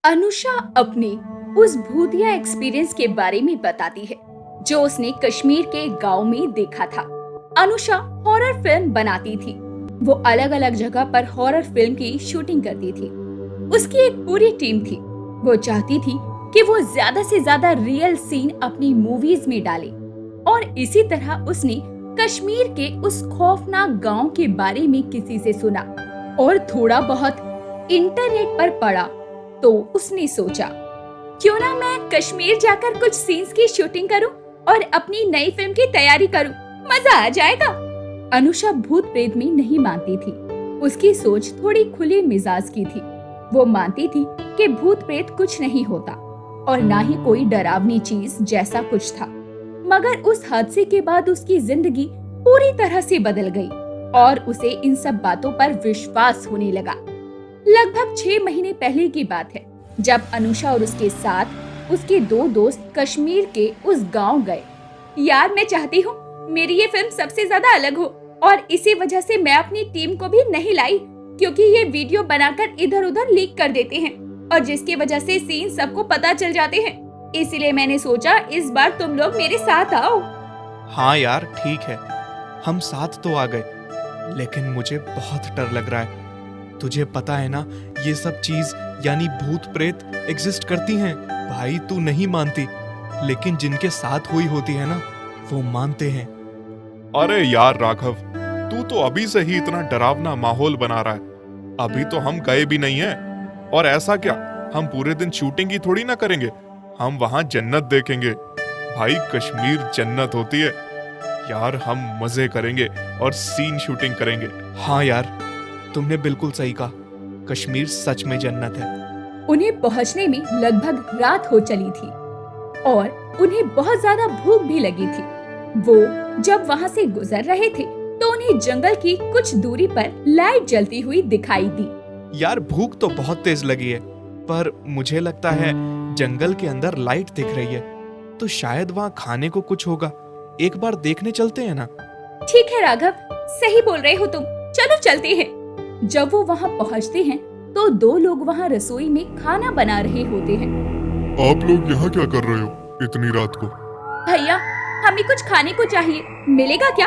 अनुषा अपने उस भूतिया एक्सपीरियंस के बारे में बताती है जो उसने कश्मीर के गांव में देखा था। अनुषा हॉरर फिल्म बनाती थी। वो अलग अलग जगह पर हॉरर फिल्म की शूटिंग करती थी। उसकी एक पूरी टीम थी। वो चाहती थी कि वो ज्यादा से ज्यादा रियल सीन अपनी मूवीज में डाले और इसी तरह उसने कश्मीर के उस खौफनाक गांव के बारे में किसी से सुना और थोड़ा बहुत इंटरनेट पर पढ़ा तो उसने सोचा क्यों ना मैं कश्मीर जाकर कुछ सीन्स की शूटिंग करूं और अपनी नई फिल्म की तैयारी करूं, मजा आ जाएगा। अनुषा भूत प्रेत में नहीं मानती थी। उसकी सोच थोड़ी खुले मिजाज की थी। वो मानती थी कि भूत प्रेत कुछ नहीं होता और ना ही कोई डरावनी चीज जैसा कुछ था। मगर उस हादसे के बाद उसकी जिंदगी पूरी तरह से बदल गई और उसे इन सब बातों पर विश्वास होने लगा। लगभग 6 महीने पहले की बात है जब अनुषा और उसके साथ उसके 2 दोस्त कश्मीर के उस गांव गए। यार मैं चाहती हूँ मेरी ये फिल्म सबसे ज्यादा अलग हो और इसी वजह से मैं अपनी टीम को भी नहीं लाई क्योंकि ये वीडियो बनाकर इधर उधर लीक कर देते हैं और जिसकी वजह से सीन सबको पता चल जाते हैं। इसलिए मैंने सोचा इस बार तुम लोग मेरे साथ आओ। हाँ यार ठीक है, हम साथ तो आ गए, लेकिन मुझे बहुत डर लग रहा है। तुझे पता है ना ये सब चीज यानी भूत प्रेत एग्जिस्ट करती हैं। भाई तू नहीं मानती, लेकिन जिनके साथ हुई होती है ना वो मानते हैं। अरे यार राघव, तू तो अभी से ही इतना डरावना माहौल बना रहा है। अभी तो हम गए भी नहीं हैं। और ऐसा क्या, हम पूरे दिन शूटिंग ही थोड़ी ना करेंगे, हम वहां जन्नत देखेंगे। भाई कश्मीर जन्नत होती है यार, हम मजे करेंगे और सीन शूटिंग करेंगे। हाँ यार तुमने बिल्कुल सही कहा, कश्मीर सच में जन्नत है। उन्हें पहुंचने में लगभग रात हो चली थी और उन्हें बहुत ज्यादा भूख भी लगी थी। वो जब वहां से गुजर रहे थे तो उन्हें जंगल की कुछ दूरी पर लाइट जलती हुई दिखाई दी। यार भूख तो बहुत तेज लगी है, पर मुझे लगता है जंगल के अंदर लाइट दिख रही है, तो शायद वहाँ खाने को कुछ होगा। एक बार देखने चलते हैं ना? ठीक है राघव, सही बोल रहे हो तुम, चलो चलते हैं। जब वो वहाँ पहुँचते हैं तो 2 लोग वहाँ रसोई में खाना बना रहे होते हैं। आप लोग यहाँ क्या कर रहे हो इतनी रात को? भैया हमें कुछ खाने को चाहिए, मिलेगा क्या?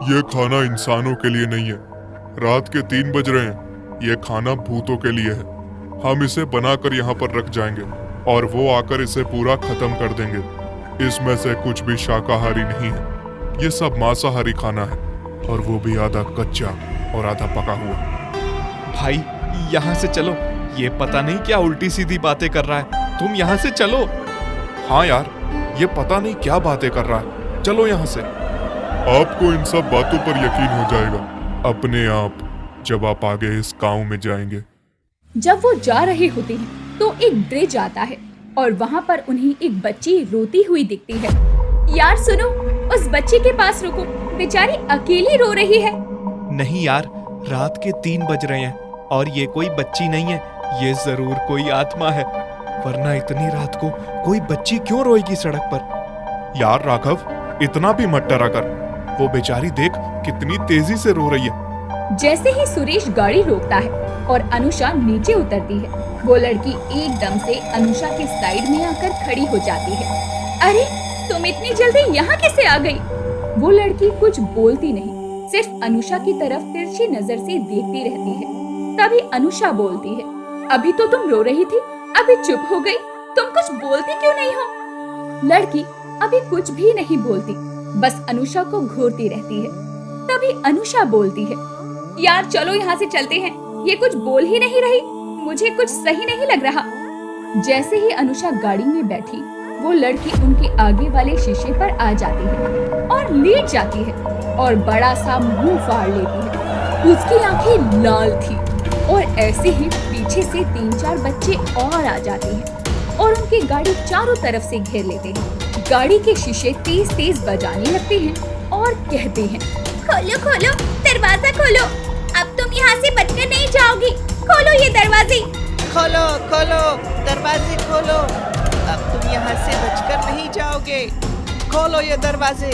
ये खाना इंसानों के लिए नहीं है। रात के 3 बज रहे हैं। ये खाना भूतों के लिए है। हम इसे बनाकर यहाँ पर रख जाएंगे और वो आकर इसे पूरा खत्म कर देंगे। इसमें से कुछ भी शाकाहारी नहीं है, ये सब मांसाहारी खाना है और वो भी आधा कच्चा और आधा पका हुआ। भाई यहाँ से चलो, ये पता नहीं क्या उल्टी सीधी बातें कर रहा है, तुम यहाँ से चलो। हाँ यार, ये पता नहीं क्या बातें कर रहा है, चलो यहाँ से। आपको इन सब बातों पर यकीन हो जाएगा अपने आप जब आप आगे इस गांव में जाएंगे। जब वो जा रहे होते हैं तो एक ब्रिज आता है और वहाँ पर उन्हें एक बच्ची रोती हुई दिखती है। यार सुनो, उस बच्ची के पास रुको, बेचारी अकेली रो रही है। नहीं यार, रात के 3 बज रहे हैं और ये कोई बच्ची नहीं है, ये जरूर कोई आत्मा है, वरना इतनी रात को कोई बच्ची क्यों रोएगी सड़क पर? यार राघव, इतना भी मत डरा कर, वो बेचारी देख कितनी तेजी से रो रही है। जैसे ही सुरेश गाड़ी रोकता है और अनुषा नीचे उतरती है, वो लड़की एकदम से अनुषा के साइड में आकर खड़ी हो जाती है। अरे तुम इतनी जल्दी यहाँ कैसे आ गई? वो लड़की कुछ बोलती नहीं, सिर्फ अनुषा की तरफ तिरछी नजर से देखती रहती है। तभी अनुषा बोलती है, अभी तो तुम रो रही थी, अभी चुप हो गई, तुम कुछ बोलती क्यों नहीं हो? लड़की अभी कुछ भी नहीं बोलती, बस अनुषा को घूरती रहती है। तभी अनुषा बोलती है, यार चलो यहाँ से चलते हैं, ये कुछ बोल ही नहीं रही, मुझे कुछ सही नहीं लग रहा। जैसे ही अनुषा गाड़ी में बैठी, वो लड़की उनके आगे वाले शीशे पर आ जाती है और लेट जाती है और बड़ा सा मुंह फाड़ लेती है। उसकी आंखें लाल थी और ऐसे ही पीछे से 3-4 बच्चे और आ जाते हैं और उनकी गाड़ी चारों तरफ से घेर लेते हैं। गाड़ी के शीशे तेज तेज बजाने लगते हैं और कहते हैं, खोलो खोलो दरवाजा खोलो, अब तुम यहाँ से बचकर नहीं जाओगी, खोलो ये दरवाजे। खोलो खोलो दरवाजे खोलो, अब तुम यहाँ से बचकर नहीं जाओगे, खोलो ये दरवाजे।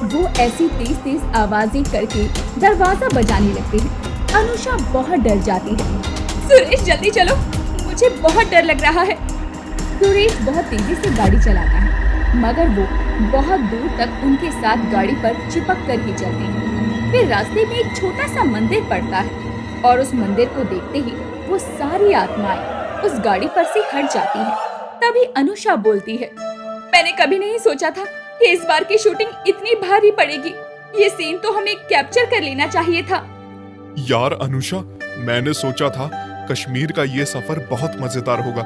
वो ऐसी तेज तेज आवाजें करके दरवाजा बजाने लगते हैं। अनुषा बहुत डर जाती है। सुरेश जल्दी चलो, मुझे बहुत डर लग रहा है। सुरेश बहुत तेजी से गाड़ी चलाता है, मगर वो बहुत दूर तक उनके साथ गाड़ी पर चिपक कर ही चलते हैं। फिर रास्ते में एक छोटा सा मंदिर पड़ता है और उस मंदिर को देखते ही वो सारी आत्माएं उस गाड़ी पर से हट जाती हैं। तभी अनुषा बोलती है, मैंने कभी नहीं सोचा था कि इस बार की शूटिंग इतनी भारी पड़ेगी। ये सीन तो हमें कैप्चर कर लेना चाहिए था। यार अनुषा, मैंने सोचा था कश्मीर का ये सफर बहुत मजेदार होगा,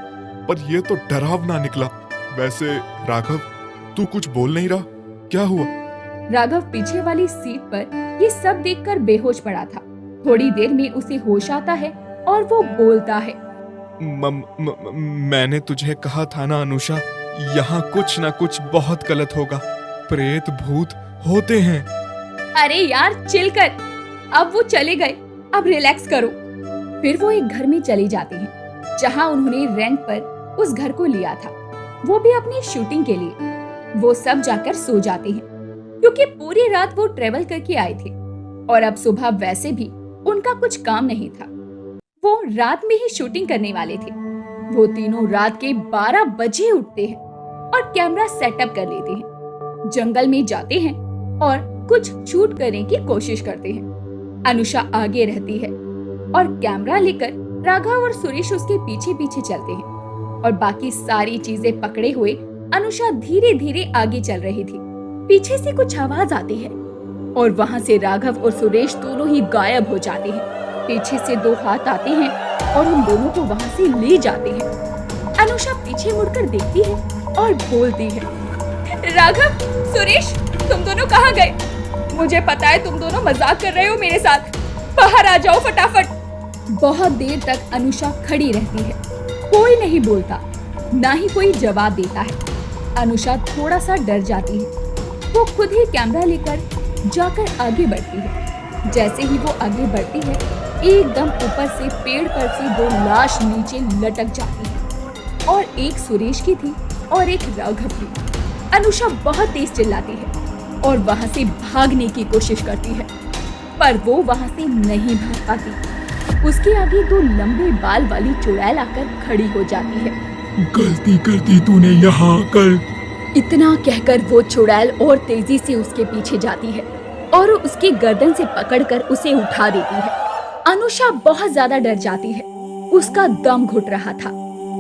पर ये तो डरावना निकला। वैसे राघव, तू कुछ बोल नहीं रहा, क्या हुआ? राघव पीछे वाली सीट पर ये सब देखकर बेहोश पड़ा था। थोड़ी देर में उसे होश आता है और वो बोलता है, मैंने तुझे कहा था ना अनुषा, यहाँ कुछ ना कुछ बहुत गलत होगा। प्रेत भूत होते हैं। अरे यार चिल कर, अब वो चले गए, अब रिलैक्स करो। फिर वो एक घर में चली जाती हैं, जहाँ उन्होंने रेंट पर उस घर को लिया था, वो भी अपनी शूटिंग के लिए। वो सब जाकर सो जाते हैं, क्योंकि पूरी रात वो ट्रेवल करके आए थे और अब सुबह वैसे भी उनका कुछ काम नहीं था। वो रात में ही शूटिंग करने वाले थे। वो तीनों रात के 12 बजे उठते हैं और कैमरा सेटअप कर लेते हैं। जंगल में जाते हैं और कुछ शूट करने की कोशिश करते हैं। अनुषा आगे रहती है और कैमरा लेकर राघव और सुरेश उसके पीछे पीछे चलते हैं और बाकी सारी चीजें पकड़े हुए अनुषा धीरे धीरे आगे चल रही थी। पीछे से कुछ आवाज आती है और वहाँ से राघव और सुरेश दोनों ही गायब हो जाते हैं। पीछे से 2 हाथ आते हैं और उन दोनों को वहाँ से ले जाते हैं। अनुषा पीछे मुड़कर देखती है और बोलती है, राघव, सुरेश, तुम दोनों कहाँ गए? मुझे पता है तुम दोनों मजाक कर रहे हो मेरे साथ, बाहर आ जाओ फटाफट। बहुत देर तक अनुषा खड़ी रहती है, कोई नहीं बोलता, ना ही कोई जवाब देता है। अनुषा थोड़ा सा डर जाती है। वो खुद ही कैमरा लेकर जाकर आगे बढ़ती है। जैसे ही वो आगे बढ़ती है, एकदम ऊपर से पेड़ पर से 2 लाश नीचे लटक जाती है और एक सुरेश की थी और एक राघव की। अनुषा बहुत तेज चिल्लाती है और वहां से भागने की कोशिश करती है, पर वो वहां से नहीं भाग पाती। उसके आगे 2 लंबे बाल वाली चुड़ैल आकर खड़ी हो जाती है। गलती कर दी तूने यहाँ आकर। इतना कहकर वो चुड़ैल और तेजी से उसके पीछे जाती है और उसकी गर्दन से पकड़कर उसे उठा देती है। अनुषा बहुत ज्यादा डर जाती है, उसका दम घुट रहा था।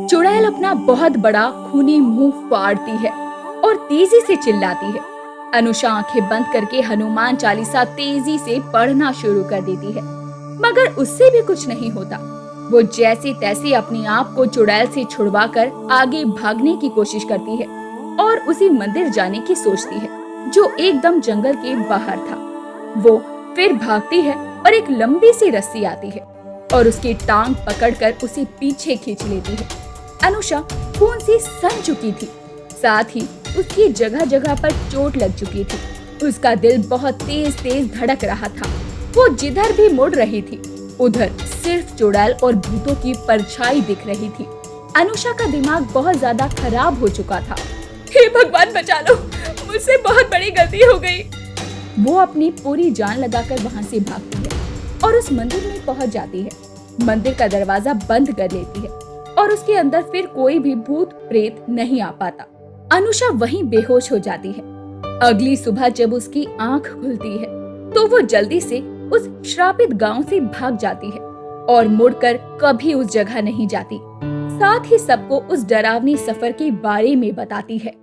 चुड़ैल अपना बहुत बड़ा खूनी मुंह फाड़ती है और तेजी से चिल्लाती है। अनुषा आंखें बंद करके हनुमान चालीसा तेजी से पढ़ना शुरू कर देती है, मगर उससे भी कुछ नहीं होता। वो जैसे तैसे अपने आप को चुड़ैल से छुड़वाकर आगे भागने की कोशिश करती है और उसी मंदिर जाने की सोचती है, जो एकदम जंगल के बाहर था। वो फिर भागती है और एक लंबी सी रस्सी आती है और उसकी टांग पकड़कर उसे पीछे खींच लेती है। अनुषा खून से सन चुकी थी, साथ ही उसकी जगह जगह पर चोट लग चुकी थी। उसका दिल बहुत तेज तेज धड़क रहा था। वो जिधर भी मुड़ रही थी, उधर सिर्फ चुड़ैल और भूतों की परछाई दिख रही थी। अनुषा का दिमाग बहुत ज्यादा खराब हो चुका था। हे भगवान बचा लो, मुझसे बहुत बड़ी गलती हो गई। वो अपनी पूरी जान लगाकर वहाँ से भागती है और उस मंदिर में पहुँच जाती है। मंदिर का दरवाजा बंद कर लेती है और उसके अंदर फिर कोई भी भूत प्रेत नहीं आ पाता। अनुषा वहीं बेहोश हो जाती है। अगली सुबह जब उसकी आंख खुलती है तो वो जल्दी से उस श्रापित गांव से भाग जाती है और मुड़कर कभी उस जगह नहीं जाती। साथ ही सबको उस डरावनी सफर के बारे में बताती है।